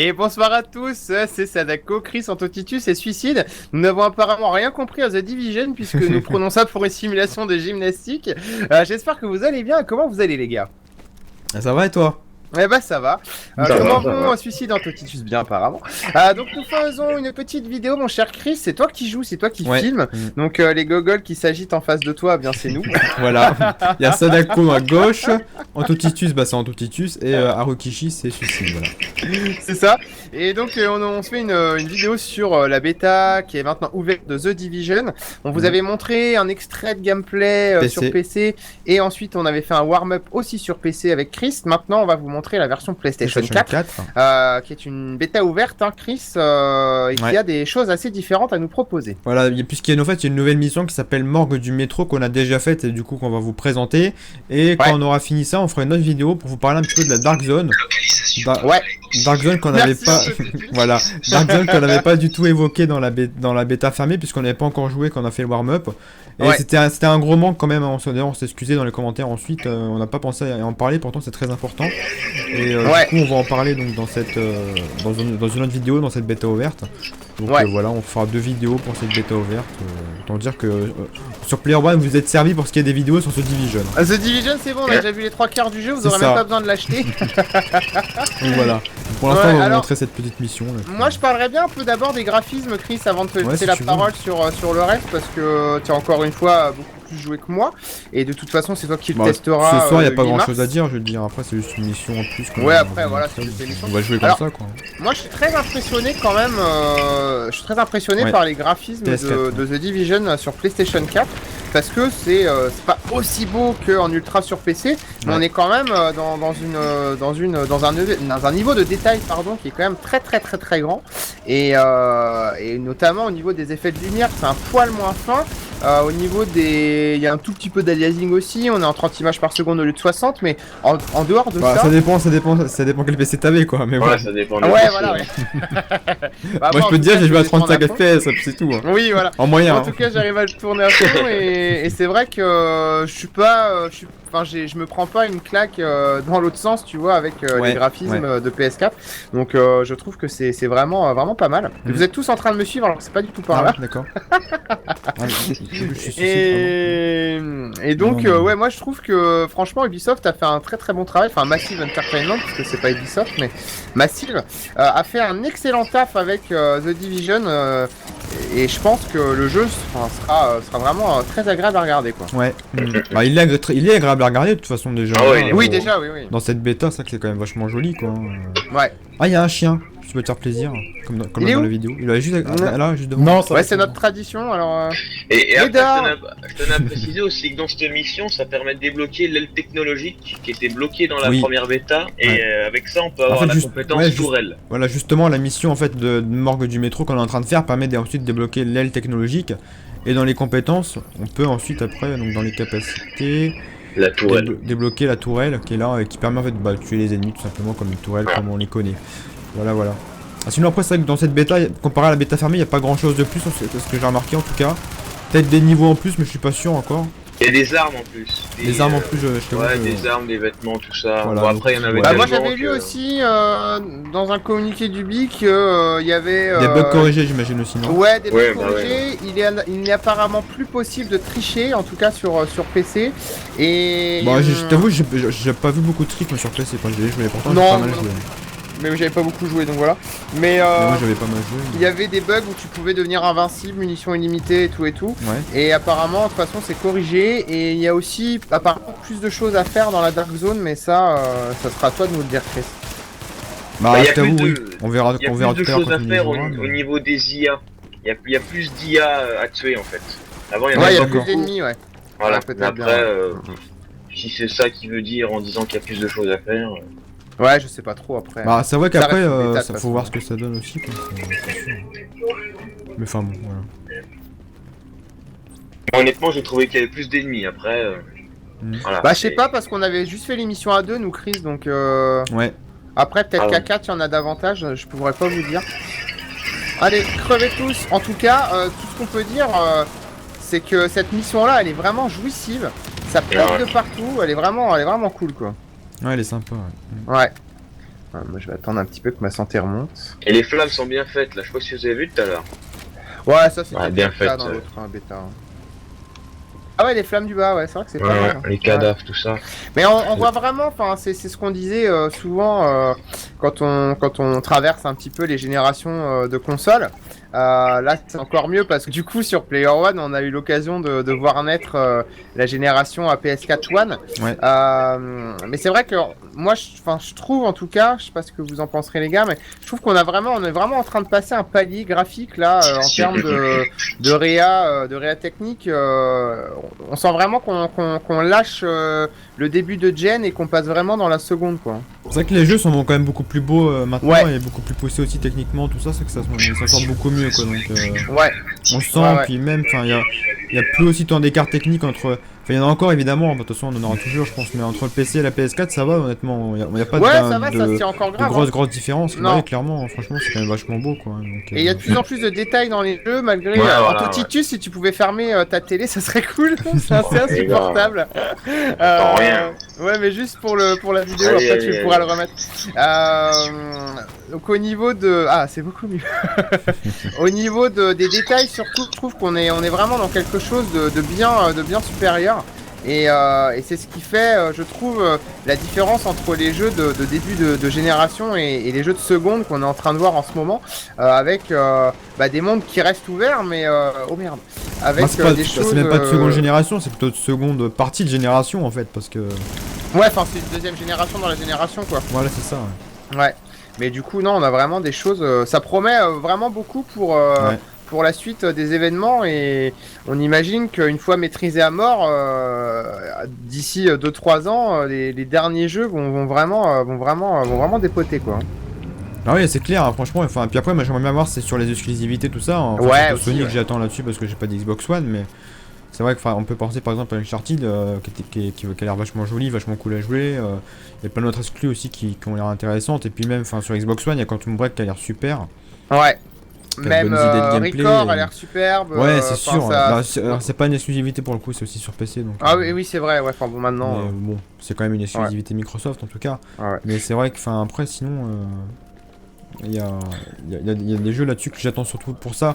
Et bonsoir à tous, c'est Sadako, Chris, Antotitus et Suicide. Nous n'avons apparemment rien compris à The Division puisque nous prenons ça pour une simulation de gymnastique. J'espère que vous allez bien. Comment vous allez les gars? Ça va et toi? Eh bah ça va. Ça Comment va, ça vont va. Suicide Antotitus bien apparemment. Donc nous faisons une petite vidéo mon cher Chris, c'est toi qui joues, c'est toi qui Ouais. filmes. Donc les gogoles qui s'agitent en face de toi, eh bien c'est nous. Voilà. Il y a Sadako à gauche, Antotitus, bah c'est Antotitus, et Harukishi, c'est Suicide, voilà. C'est ça. Et donc on se fait une vidéo sur la bêta qui est maintenant ouverte de The Division. On vous avait montré un extrait de gameplay PC. sur PC et ensuite on avait fait un warm-up aussi sur PC avec Chris. Maintenant on va vous montrer la version PlayStation 4 qui est une bêta ouverte, hein, Chris, et qui a des choses assez différentes à nous proposer. Voilà, puisqu'il y a une nouvelle mission qui s'appelle Morgue du métro qu'on a déjà faite et du coup qu'on va vous présenter. Et quand on aura fini ça, on fera une autre vidéo pour vous parler un petit peu de la Dark Zone. Dark Zone qu'on n'avait pas, voilà, Dark Zone qu'on n'avait pas du tout évoqué dans la bêta fermée puisqu'on n'avait pas encore joué quand on a fait le warm-up. Et c'était un gros manque quand même. On s'est excusé dans les commentaires ensuite. On n'a pas pensé à en parler, pourtant c'est très important. Et du coup on va en parler donc dans une autre vidéo dans cette bêta ouverte. Donc voilà, on fera 2 vidéos pour cette bêta ouverte. Autant dire que sur Player One vous êtes servi pour ce qui est des vidéos sur The Division. The Division c'est bon, on a déjà vu les 3 quarts du jeu, vous aurez même pas besoin de l'acheter. Donc voilà. Pour l'instant on va vous montrer cette petite mission. Là, moi je parlerais bien un peu d'abord des graphismes Chris avant de te laisser la parole sur le reste parce que tu as encore une fois beaucoup plus joué que moi et de toute façon c'est toi qui le testeras. Ce soir il n'y a pas grand chose à dire, je veux dire, après c'est juste une mission en plus. Ouais après voilà c'est une mission. On va jouer comme ça quoi. Moi je suis très impressionné quand même, je suis très impressionné par les graphismes de The Division sur PlayStation 4 parce que c'est pas aussi beau qu'en ultra sur PC mais on est quand même dans un niveau de détail qui est quand même très grand et notamment au niveau des effets de lumière c'est un poil moins fin. Au niveau il y a un tout petit peu d'aliasing aussi, on est en 30 images par seconde au lieu de 60, mais en dehors de ça... Ça dépend quel PC t'avais quoi, mais ouais, ça dépend. Ouais, voilà, ouais. Moi je peux te dire, j'ai joué à 35 FPS, c'est tout. Hein. Oui, voilà. En moyen. En tout cas, j'arrive à le tourner à fond et c'est vrai que je suis pas... je me prends pas une claque dans l'autre sens, tu vois, avec les graphismes de PS4. Donc je trouve que c'est vraiment pas mal. Vous êtes tous en train de me suivre alors que c'est pas du tout par là. D'accord. Et donc ouais moi je trouve que franchement Ubisoft a fait un très bon travail, enfin Massive Entertainment parce que c'est pas Ubisoft mais Massive a fait un excellent taf avec The Division et je pense que le jeu sera vraiment très agréable à regarder quoi. Ouais. Bah, il est agréable à regarder de toute façon déjà. Oui déjà oui. Dans cette bêta ça c'est quand même vachement joli quoi. Ouais. Ah il y a un chien. Tu peux te faire plaisir, comme dans la vidéo. Il est juste là, juste devant. Non, ouais, c'est notre tradition, alors... Et après, je tenais à préciser aussi que dans cette mission, ça permet de débloquer l'aile technologique qui était bloquée dans la première bêta, et avec ça, on peut avoir la compétence tourelle. Voilà, justement, la mission en fait de morgue du métro qu'on est en train de faire permet ensuite de débloquer l'aile technologique, et dans les compétences, on peut ensuite après, donc dans les capacités... La tourelle. Débloquer la tourelle qui est là, et qui permet en fait de tuer les ennemis tout simplement comme une tourelle, comme on les connaît. Voilà. Sinon après c'est vrai que dans cette bêta, comparé à la bêta fermée, il n'y a pas grand chose de plus, c'est ce que j'ai remarqué en tout cas. Peut-être des niveaux en plus mais je suis pas sûr encore. Il y a des armes en plus. Des armes en plus, je t'avoue. Ouais, des armes, des vêtements, tout ça. Voilà, bon, après il y en avait moi j'avais lu aussi dans un communiqué d'Ubi qu'il y avait... des bugs corrigés j'imagine aussi, non? Ouais, des bugs corrigés. Il n'est apparemment plus possible de tricher, en tout cas sur PC. Et... Bon, je t'avoue, j'ai pas vu beaucoup de tricks sur PC quand j'ai joué, pourtant j'ai pas mal joué. Mais j'avais pas beaucoup joué donc voilà. Mais moi j'avais pas mal joué. Il y avait des bugs où tu pouvais devenir invincible, munitions illimitées et tout. Ouais. Et apparemment de toute façon c'est corrigé. Et il y a aussi apparemment plus de choses à faire dans la Dark Zone, mais ça sera à toi de nous le dire Chris. Bah je t'avoue oui, on verra tout à l'heure. Il y a plus de choses à faire au niveau des IA. Il y a plus d'IA à tuer en fait. Avant il y avait plus d'ennemis ouais. Voilà, mais après si c'est ça qui veut dire en disant qu'il y a plus de choses à faire... Ouais, je sais pas trop après. Bah, c'est vrai qu'après, faut voir ce que ça donne aussi, quoi. Mais enfin bon, voilà. Honnêtement, j'ai trouvé qu'il y avait plus d'ennemis après. Voilà, bah, je sais pas, parce qu'on avait juste fait l'émission à 2, nous, Chris, donc. Ouais. Après, peut-être qu'à 4, il y en a davantage, je pourrais pas vous dire. Allez, crevez tous. En tout cas, tout ce qu'on peut dire, c'est que cette mission-là, elle est vraiment jouissive. Ça pète de partout, elle est vraiment cool, quoi. Ouais, elle est sympa. Ouais. Moi je vais attendre un petit peu que ma santé remonte. Et les flammes sont bien faites là, je sais pas si vous avez vu tout à l'heure. Ouais, ça c'est bien fait dans l'autre bêta. Ah ouais, les flammes du bas, ouais, c'est vrai que c'est pas mal. Les cadavres, tout ça. Mais on voit vraiment, enfin, c'est ce qu'on disait souvent quand on traverse un petit peu les générations de consoles. Là, c'est encore mieux parce que du coup, sur Player One, on a eu l'occasion de voir naître la génération à PS4 One. Ouais. Mais c'est vrai que moi, je trouve en tout cas, je sais pas ce que vous en penserez les gars, mais je trouve on est vraiment en train de passer un palier graphique là en termes de réa technique. On sent vraiment qu'on lâche le début de gen et qu'on passe vraiment dans la seconde, quoi. C'est vrai que les jeux sont quand même beaucoup plus beaux maintenant et beaucoup plus poussés aussi techniquement, tout ça, c'est que ça s'en sort beaucoup mieux, quoi. Donc, ouais. On sent, puis même, enfin, il y a plus aussi tant d'écart technique entre. Enfin, il y en a encore évidemment, de toute façon on en aura toujours, je pense, mais entre le PC et la PS4, ça va honnêtement. Il n'y a pas de grosse différence. Ouais, clairement, franchement, c'est quand même vachement beau, quoi. Donc, et il y a de plus en plus de détails dans les jeux, malgré. Antotitus, si tu pouvais fermer ta télé, ça serait cool. C'est assez insupportable. Rien. Ouais, mais juste pour la vidéo, après tu pourras le remettre. Donc au niveau de... Ah, c'est beaucoup mieux. Au niveau des détails, surtout, je trouve qu'on est vraiment dans quelque chose de bien supérieur. Et c'est ce qui fait, je trouve, la différence entre les jeux de début de génération et les jeux de seconde qu'on est en train de voir en ce moment, avec des mondes qui restent ouverts, mais oh merde, avec des choses. C'est même pas de seconde génération, c'est plutôt de seconde partie de génération en fait, parce que. Ouais, enfin c'est une deuxième génération dans la génération, quoi. Voilà, c'est ça. Ouais. Mais du coup, non, on a vraiment des choses. Ça promet vraiment beaucoup pour la suite des événements, et on imagine qu'une fois maîtrisé à mort, d'ici 2-3 ans, les derniers jeux vont vraiment dépoter, quoi. Ah oui, c'est clair, hein, franchement. Enfin, puis après, moi j'aimerais bien voir c'est sur les exclusivités, tout ça. Enfin, ouais, aussi, Sony que j'attends là-dessus parce que j'ai pas d'Xbox One, mais c'est vrai qu'on peut penser par exemple à Uncharted qui a l'air vachement joli, vachement cool à jouer. Il y a plein d'autres exclus aussi qui ont l'air intéressantes, et puis même sur Xbox One, il y a Quantum Break qui a l'air super. Ouais. Même Record a l'air superbe. Ouais, c'est sûr. C'est pas une exclusivité pour le coup, c'est aussi sur PC. Donc, oui, c'est vrai. Ouais, enfin bon, maintenant. Bon, c'est quand même une exclusivité Microsoft en tout cas. Ouais. Mais c'est vrai que, après, sinon, il y a des jeux là-dessus que j'attends surtout pour ça.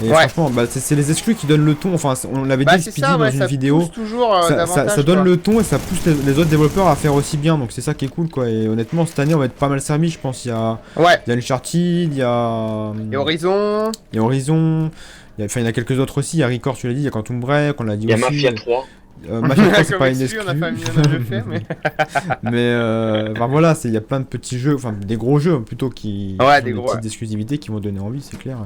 Et franchement, c'est les exclus qui donnent le ton. Enfin, on l'avait dit Speedy dans une vidéo. Ça donne le ton et ça pousse les autres développeurs à faire aussi bien. Donc c'est ça qui est cool, quoi. Et honnêtement, cette année, on va être pas mal servi, je pense. Il y a Uncharted, il y a Horizon. Il y en a quelques autres aussi. Il y a Record, tu l'as dit. Il y a Quantum Break, on l'a dit aussi. Il y a Mafia 3. Mafia 3, c'est pas une exclu. On a pas mis le fait, mais. Mais voilà, il y a plein de petits jeux, enfin des gros jeux plutôt qui des petites exclusivités qui vont donner envie, c'est clair.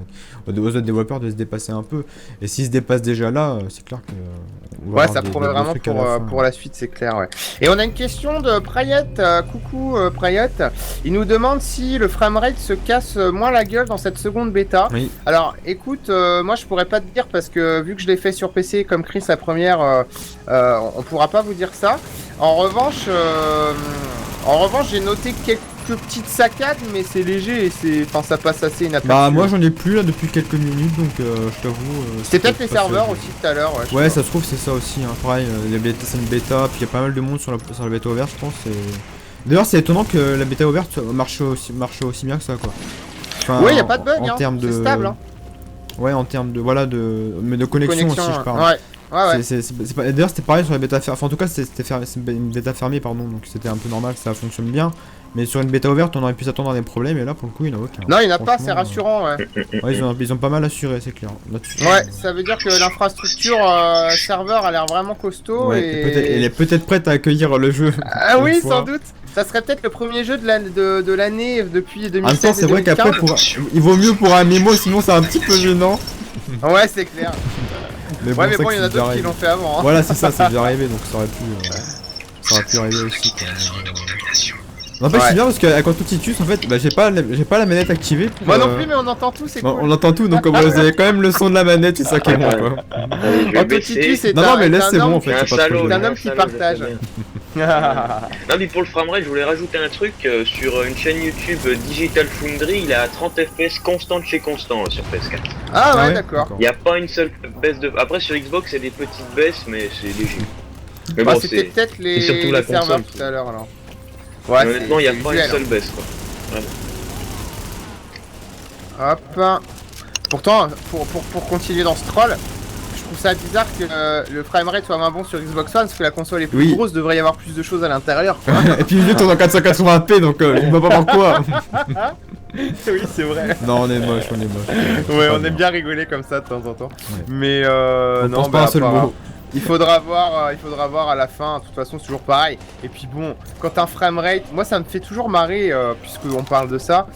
Aux autres développeurs de se dépasser un peu. Et s'ils se dépassent déjà là, c'est clair que. Ça promet vraiment pour la suite, c'est clair. Ouais. Et on a une question de Prayet. Coucou Prayet. Il nous demande si le framerate se casse moins la gueule dans cette seconde bêta. Oui. Alors écoute, moi je pourrais pas te dire parce que vu que je l'ai fait sur PC comme Chris la première. On pourra pas vous dire ça. En revanche, j'ai noté quelques petites saccades, mais c'est léger et ça passe assez inaperçu. Moi j'en ai plus là depuis quelques minutes, donc je t'avoue. C'était peut-être les serveurs aussi tout à l'heure. Ouais, ça se trouve c'est ça aussi. Hein. Pareil, c'est une bêta, puis il y a pas mal de monde sur la bêta ouverte, je pense. D'ailleurs, c'est étonnant que la bêta ouverte marche aussi bien que ça, quoi. Enfin, ouais, y a pas de bug. C'est stable. Ouais, en termes de connexion aussi, je parle. Ouais. D'ailleurs c'était pareil sur la bêta fermée, enfin en tout cas c'était une bêta fermée pardon, donc c'était un peu normal que ça fonctionne bien, mais sur une bêta ouverte on aurait pu s'attendre à des problèmes et là pour le coup il n'y en a aucun. Non il n'y en a pas, c'est rassurant ils ont pas mal assuré, c'est clair. Ouais, ça veut dire que l'infrastructure serveur a l'air vraiment costaud elle est peut-être prête à accueillir le jeu. Ah oui sans doute. Ça serait peut-être le premier jeu de l'année depuis 2016. En même temps c'est vrai qu'après il vaut mieux pour un mémo, sinon c'est un petit peu gênant. Ouais c'est clair. Mais bon, il y en a d'autres qui l'ont fait avant. Hein. Voilà, c'est ça, c'est déjà arrivé, donc ça aurait pu arriver aussi. En fait, c'est bien parce qu'à Quantotitus, en fait, j'ai pas la manette activée. Moi non plus, mais on entend tout, c'est cool. On entend tout, donc vous avez quand même le son de la manette, c'est ça qui est bon, quoi. Quantotitus, c'est un homme qui partage. Non mais pour le framerate je voulais rajouter un truc sur une chaîne YouTube Digital Foundry, il est à 30 fps constant de chez constant sur PS4. Ah ouais d'accord. Il n'y a pas une seule baisse de... Après sur Xbox c'est des petites baisses mais c'est léger. Mais bon, c'était peut-être les serveurs tout à l'heure alors. Ouais, honnêtement il n'y a pas une seule baisse quoi. Hop. Pourtant, pour continuer dans ce troll, je trouve ça bizarre que le framerate soit moins bon sur Xbox One, parce que la console est plus grosse, devrait y avoir plus de choses à l'intérieur. Et puis il est en 480p, donc je ne vois pas pourquoi. Oui, c'est vrai. Non, on est moche. Ouais, on aime bien rigoler comme ça de temps en temps. Ouais. Mais on pense pas un seul mot. Il faudra voir à la fin. De toute façon, c'est toujours pareil. Et puis bon, quand t'as un framerate, moi ça me fait toujours marrer, puisqu'on parle de ça.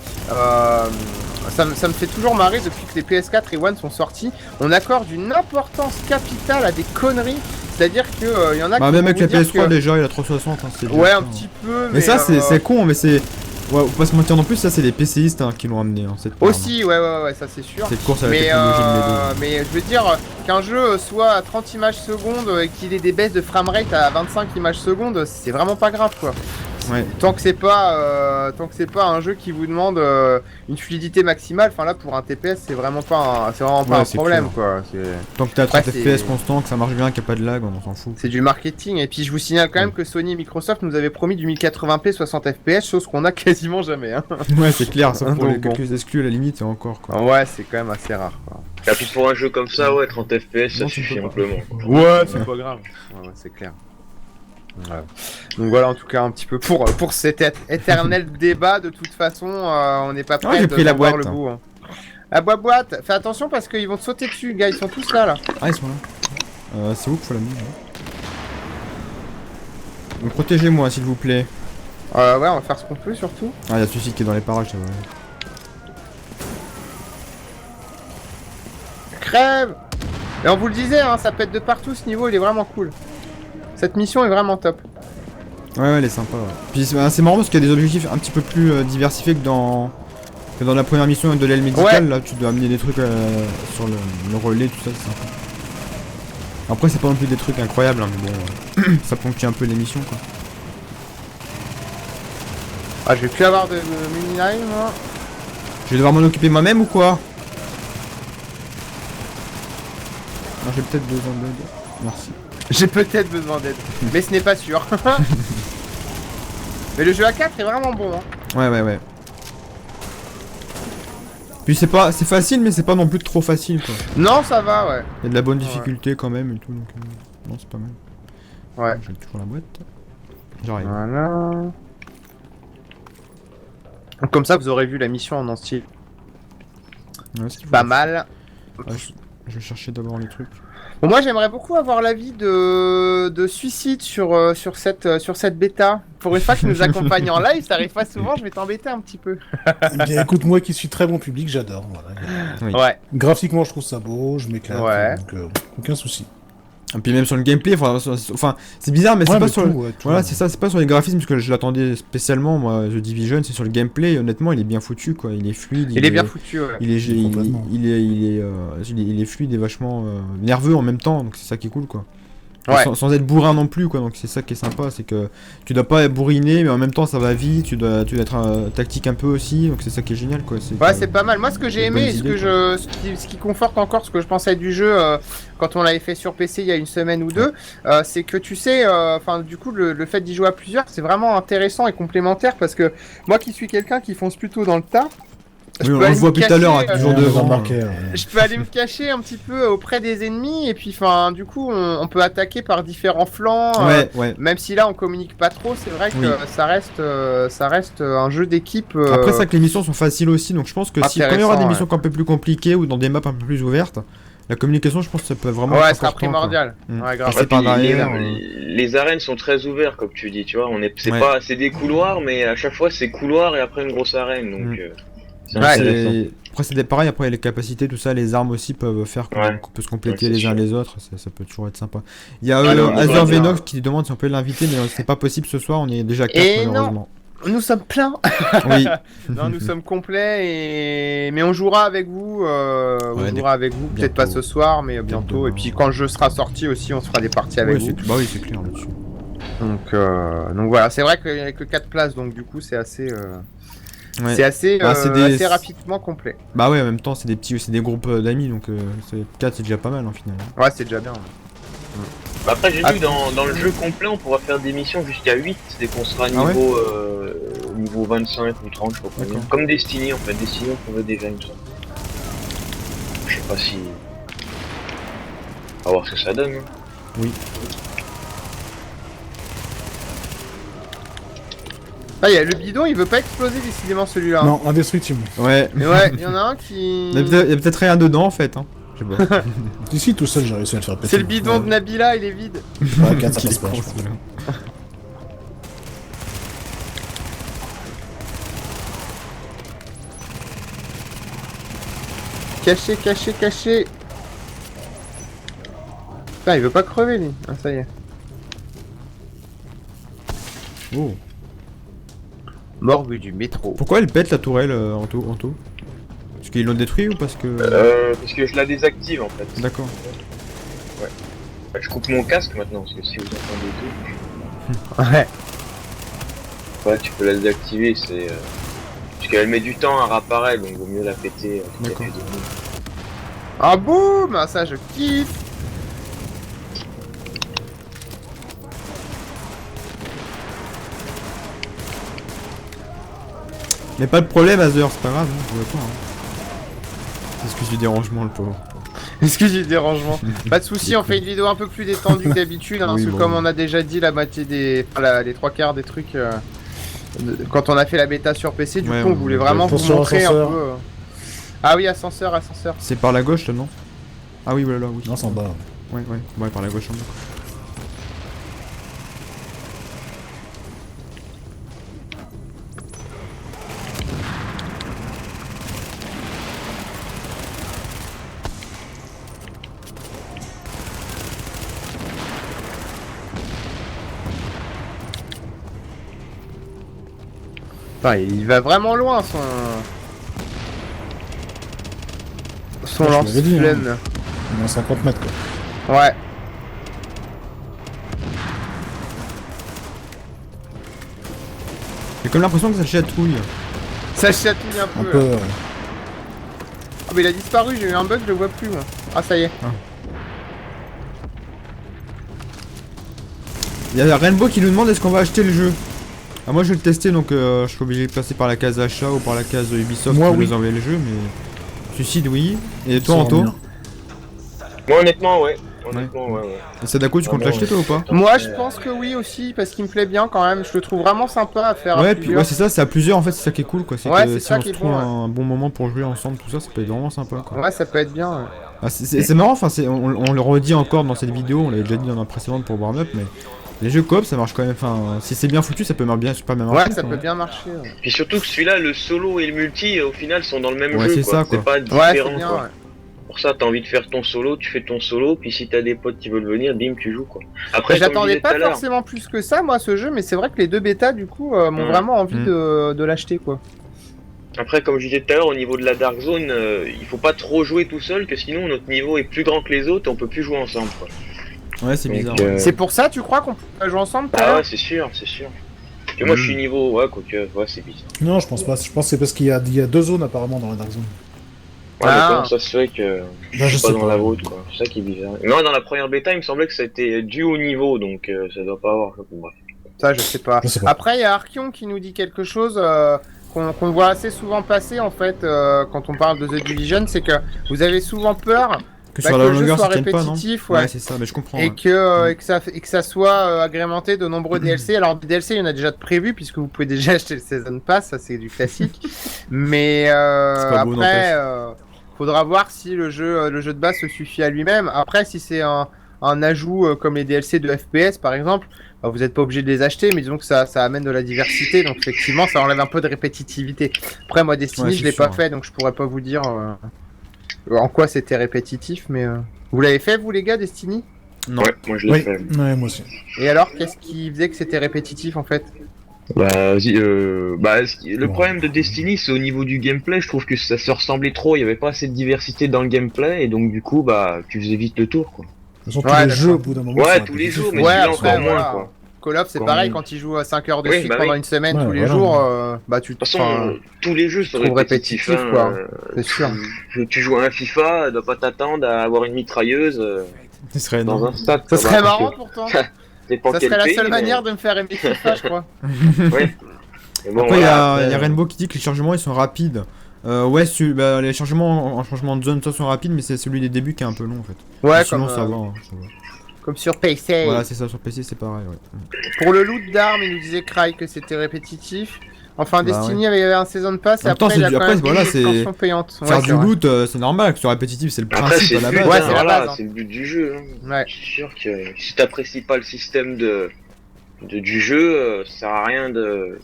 Ça me fait toujours marrer depuis que les PS4 et One sont sortis. On accorde une importance capitale à des conneries. C'est-à-dire que y en a qui même avec la PS3 déjà, il a 360. Hein, ouais, un petit peu. Mais ça, c'est con, mais c'est. Ouais, faut pas se mentir non plus, ça c'est les PCistes qui l'ont amené en cette aussi, ouais, ça c'est sûr. Cette course à la technologie de mes mais je veux dire qu'un jeu soit à 30 images secondes et qu'il ait des baisses de framerate à 25 images secondes, c'est vraiment pas grave quoi. Ouais. Tant que c'est pas un jeu qui vous demande une fluidité maximale, enfin là pour un TPS c'est vraiment pas un problème quoi. Tant que t'as 30 FPS constant, que ça marche bien, qu'il n'y a pas de lag, on s'en fout. C'est du marketing. Et puis je vous signale quand même que Sony et Microsoft nous avaient promis du 1080p 60 FPS, chose qu'on a quasiment jamais. Hein. Ouais, c'est clair, ça pour les quelques exclus à la limite et encore quoi. Ouais, c'est quand même assez rare quoi. Et puis pour un jeu comme ça, ouais, 30 FPS ça suffit amplement. Ouais, c'est pas grave. Ouais, c'est clair. Ouais. Donc voilà en tout cas un petit peu pour cet éternel débat. De toute façon on n'est pas prêt de voir le bout. Hein. La boîte, fais attention parce qu'ils vont te sauter dessus gars, ils sont tous là. Ah ils sont là. C'est où qu'il faut la mise Donc protégez-moi s'il vous plaît. Ouais on va faire ce qu'on peut surtout. Ah y'a celui-ci qui est dans les parages ça va. Crève. Et on vous le disait hein, ça pète de partout, ce niveau il est vraiment cool. Cette mission est vraiment top. Ouais, elle est sympa. Ouais. Puis c'est marrant parce qu'il y a des objectifs un petit peu plus diversifiés que dans la première mission de l'aile médicale. Ouais. Là, tu dois amener des trucs sur le relais, tout ça, c'est sympa. Après, c'est pas non plus des trucs incroyables, hein, mais bon, ça ponctue un peu les missions quoi. Ah, je vais plus avoir de mini-line, moi. Je vais devoir m'en occuper moi-même ou quoi? Non, j'ai peut-être besoin d'aide. Merci. J'ai peut-être besoin d'aide, mais ce n'est pas sûr. Mais le jeu A4 est vraiment bon. Hein. Ouais. Puis c'est facile, mais c'est pas non plus trop facile quoi. Non, ça va, ouais. Il y a de la bonne difficulté quand même et tout, donc non, c'est pas mal. Ouais. J'ai toujours la boîte. J'arrive. Voilà. Comme ça, vous aurez vu la mission en entier. Ouais, pas mal. Ah, je vais chercher d'abord les trucs. Bon, moi j'aimerais beaucoup avoir l'avis de Suicide sur cette bêta. Pour une fois que nous accompagne en live, ça arrive pas souvent, je vais t'embêter un petit peu. Bien, écoute, moi qui suis très bon public, j'adore. Voilà. Oui. Ouais. Graphiquement, je trouve ça beau, je m'éclate, ouais. Donc aucun souci. Et puis même sur le gameplay, enfin c'est bizarre, mais c'est pas sur voilà, c'est ça, c'est pas sur les graphismes parce que je l'attendais spécialement moi. The Division, c'est sur le gameplay. Honnêtement, il est bien foutu quoi. Il est fluide. Il est bien foutu. Ouais. Il est fluide et vachement nerveux en même temps. Donc c'est ça qui est cool quoi. Ouais. Sans être bourrin non plus quoi. Donc c'est ça qui est sympa, c'est que tu dois pas être bourriné, mais en même temps ça va vite. Tu dois être tactique un peu aussi. Donc c'est ça qui est génial quoi. Ouais, c'est pas mal. Moi, ce que j'ai aimé, ce qui conforte encore ce que je pensais du jeu quand on l'avait fait sur PC il y a une semaine ou deux, c'est que tu sais, du coup, le fait d'y jouer à plusieurs, c'est vraiment intéressant et complémentaire parce que moi qui suis quelqu'un qui fonce plutôt dans le tas. Oui, on le voit plus tout à l'heure, toujours devant. Je peux aller me cacher un petit peu auprès des ennemis et puis du coup on peut attaquer par différents flancs. Ouais. Même si là on communique pas trop, c'est vrai que ça reste un jeu d'équipe. Après ça que les missions sont faciles aussi, donc je pense que quand il y aura des missions un peu plus compliquées ou dans des maps un peu plus ouvertes, la communication je pense que ça peut vraiment être sera primordial. Ouais, grave. Par derrière, les arènes sont très ouvertes comme tu dis, tu vois, c'est des couloirs mais à chaque fois c'est couloir et après une grosse arène donc après c'est pareil, après les capacités, tout ça, les armes aussi peuvent faire qu'on peut se compléter les uns les autres, ça peut toujours être sympa. Il y a Azure Venox qui demande si on peut l'inviter, mais c'est pas possible ce soir, on est déjà 4 malheureusement. Nous sommes pleins. Oui. Non, nous sommes complets mais on jouera avec vous. Peut-être pas ce soir, mais bientôt. Et puis quand le jeu sera sorti aussi, on se fera des parties avec vous. Bah oui, c'est clair là-dessus. Donc voilà, c'est vrai qu'il n'y a que 4 places, donc du coup c'est assez. C'est assez rapidement complet. Bah ouais, en même temps c'est des groupes d'amis, donc 4 c'est déjà pas mal en final. Ouais, c'est déjà bien. Après j'ai vu dans le jeu complet on pourra faire des missions jusqu'à 8 dès qu'on sera niveau niveau 25 ou 30, je sais pas combien. Comme Destiny en fait, Destiny on pouvait déjà une sorte. Je sais pas si... On va voir ce que ça donne. Hein. Oui. Ah, y a le bidon, il veut pas exploser décidément celui-là. Non, indestructible. Ouais. Mais ouais, il y en a un qui... Il y a peut-être rien dedans en fait. Hein. Je sais pas. Ici, tout seul, j'ai réussi à le faire péter. C'est le bidon de Nabila, il est vide. Ouais, 4, ça passe pas, je pense. Caché, caché, caché. Putain, il veut pas crever lui. Ah, ça y est. Oh. Morgue du métro. Pourquoi elle pète la tourelle en tout? Parce qu'ils l'ont détruit ou parce que... Parce que je la désactive en fait. D'accord. Ouais. Bah, je coupe mon casque maintenant, parce que si vous entendez tout... Ouais. Ouais, tu peux la désactiver, c'est... Parce qu'elle met du temps à réapparaître, donc vaut mieux la péter. D'accord. Ah boum, ah, ça je kiffe. Mais pas de problème, Azer, c'est pas grave, hein, je vois pas. Hein. Excuse du dérangement, le pauvre. Excuse du dérangement. Pas de soucis, on fait une vidéo un peu plus détendue que d'habitude, hein, Oui, parce que bon. comme on a déjà dit la moitié des... Enfin, les 3/4 des trucs... quand on a fait la bêta sur PC, du Ouais, coup on voulait vraiment vous attention, montrer ascenseur. un peu... Ah oui, ascenseur, ascenseur. C'est par la gauche, là, non? Ah oui, voilà, oui. Non, c'est en bas. Ouais, par la gauche, en bas. Enfin, il va vraiment loin son... Son Ouais, je l'avais dit, lance-flamme. On est à 50 mètres, quoi. Ouais. J'ai comme l'impression que ça chatouille. Ça chatouille un Un peu. peu... là. Ah mais il a disparu, j'ai eu un bug, je le vois plus moi. Ah ça y est. Il y a Rainbow qui nous demande est-ce qu'on va acheter le jeu. Ah, moi je vais le tester donc je suis obligé de passer par la case achat ou par la case Ubisoft Moi, pour oui. nous envoyer le jeu, mais Suicide oui. Et toi Ça Anto? revient. Moi honnêtement, ouais. Honnêtement, ouais. Et Sadako tu comptes l'acheter toi ou pas? Moi je pense que oui aussi, parce qu'il me plaît bien quand même. Je le trouve vraiment sympa à faire. à Ouais, puis plusieurs. ouais, c'est ça, c'est à plusieurs en fait, c'est ça qui est cool quoi. C'est Ouais, que c'est si ça on qui se est trouve bon, un bon moment pour jouer ensemble, tout ça, ça peut être vraiment sympa quoi. Ouais, ça peut être bien. Ouais. Ah, c'est marrant, enfin, on le redit encore dans cette vidéo, on l'avait déjà dit dans la précédente pour Warm Up, mais les jeux coop ça marche quand même, enfin, si c'est bien foutu, ça peut bien, super bien marcher. Ouais, ça quoi. peut bien marcher. Ouais, Puis surtout que celui-là, le solo et le multi, au final, sont dans le même Ouais, jeu. c'est Quoi. ça, quoi. C'est pas ouais différent. c'est bien. Quoi. Ouais. Pour ça, t'as envie de faire ton solo, tu fais ton solo, puis si t'as des potes qui veulent venir, bim, tu joues quoi. Après, comme je J'attendais disais tout pas à l'heure, forcément plus que ça, moi, ce jeu, mais c'est vrai que les deux bêtas, du coup, m'ont vraiment envie de l'acheter, quoi. Après, comme je disais tout à l'heure, au niveau de la Dark Zone, il faut pas trop jouer tout seul, que sinon notre niveau est plus grand que les autres et on peut plus jouer ensemble. Quoi. Ouais, c'est Donc, bizarre. C'est pour ça, tu crois qu'on peut jouer ensemble, tout à Ah l'heure ouais, c'est sûr, c'est sûr. Et moi, je suis niveau, ouais, quoique, ouais, c'est bizarre. Non, je pense pas. Je pense que c'est parce qu'il y a 2 zones apparemment dans la Dark Zone. Ouais, Ah. mais comment ça se fait que Là, je je suis pas sais dans pas. la vôtre, quoi. C'est ça qui est bizarre. Moi, dans la première bêta, il me semblait que ça était dû au niveau, donc ça doit pas avoir. Bref. Ça, je sais pas. Je sais pas. Après, il y a Arkion qui nous dit quelque chose qu'on voit assez souvent passer, en fait, quand on parle de The Division, c'est que vous avez souvent peur Que bah, sur que la le jeu longueur soit ça tienne pas, non? répétitif, Ouais, ouais. c'est ça, mais je comprends. Et ouais. que ça soit agrémenté de nombreux DLC. Alors, des DLC, il y en a déjà de prévus, puisque vous pouvez déjà acheter le Season Pass, ça c'est du classique. Mais pas beau, après, faudra voir si le jeu de base se suffit à lui-même. Après, si c'est un ajout comme les DLC de FPS par exemple, bah, vous n'êtes pas obligé de les acheter, mais disons que ça amène de la diversité, donc effectivement ça enlève un peu de répétitivité. Après, moi Destiny, Ouais, je c'est l'ai sûr, pas fait, donc je pourrais pas vous dire en quoi c'était répétitif, mais vous l'avez fait vous les gars, Destiny? Non. Ouais, moi je l'ai Oui, fait. ouais, moi aussi. Et alors, qu'est-ce qui faisait que c'était répétitif en fait? Le Bon. problème de Destiny, c'est au niveau du gameplay, je trouve que ça se ressemblait trop, il y avait pas assez de diversité dans le gameplay, et donc du coup, bah, tu faisais vite le tour, quoi. De toute façon, Ouais, tous les d'accord. jeux, au bout d'un moment, Ouais, sont tous les répétitifs. jours, mais Ouais, celui-là après, encore moins, voilà. quoi. Call of, c'est Quand pareil, même. quand il joue à 5 heures de Oui, suite bah pendant oui. une semaine, Ouais, tous les voilà. jours, bah tu De te toute façon, tous les jeux sont trouve répétitifs, répétitif, hein, quoi. C'est sûr. Tu joues à un FIFA, dois pas t'attendre à avoir une mitrailleuse Ce serait dans non. un stade. Ça quoi, serait bah, parce marrant que pourtant. c'est pas Ça quel serait la pays, seule mais- manière de me faire aimer FIFA, je crois. Ouais. Bon, après, il voilà, y a Rainbow qui dit que les chargements ils sont rapides. Ouais, les chargements en changement de zone ça sont rapides, mais c'est celui des débuts qui est un peu long en fait. Ouais, mais sinon comme, ça va, hein, ça va. Comme sur PC. Voilà, c'est ça, sur PC c'est pareil. Ouais. Pour le loot d'armes, il nous disait Cry que c'était répétitif. Enfin, Bah, Destiny avait un Season Pass et En même temps, après, il y a quand même voilà, une extension payante. Faire Ouais, du c'est vrai. loot, c'est normal, que ce soit répétitif, c'est le Après, principe c'est à la le but, base. Ouais, hein, c'est la voilà, base, hein. c'est le but du jeu. Hein. Ouais. Je suis sûr que si t'apprécies pas le système du jeu, ça sert à rien de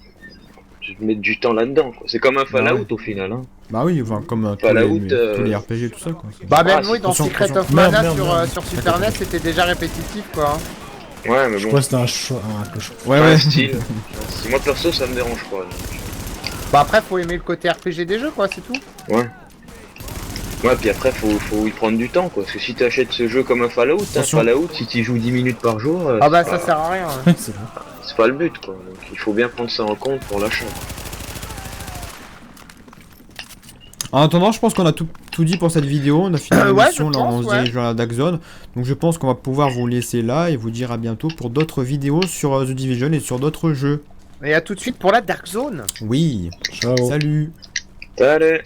mettre du temps là-dedans. C'est comme un Fallout au final. Hein. Bah oui, enfin, comme Fallout, tous les RPG, tout ça quoi. Bah, même Ah, oui, dans attention, Secret of Merde, Mana merde. sur Super NES, c'était déjà répétitif quoi. Hein. Ouais, mais Je bon. crois que c'était un choix. Un peu chaud. Ouais, Ouais, ouais. style. Si moi perso, ça me dérange pas. Donc. Bah, après, faut aimer le côté RPG des jeux quoi, c'est tout. Ouais. Ouais, puis après, faut y prendre du temps, quoi. Parce que si t'achètes ce jeu comme un Fallout, si tu joues 10 minutes par jour, Ah bah, c'est ça pas- sert à rien. Ouais, c'est vrai. c'est pas le but, quoi. Donc il faut bien prendre ça en compte pour l'achat. En attendant, je pense qu'on a tout dit pour cette vidéo. On a fini la Ouais, mission, je là, on pense, se ouais. dirige vers la Dark Zone. Donc je pense qu'on va pouvoir vous laisser là et vous dire à bientôt pour d'autres vidéos sur The Division et sur d'autres jeux. Et à tout de suite pour la Dark Zone. Oui, Ciao. salut. Allez.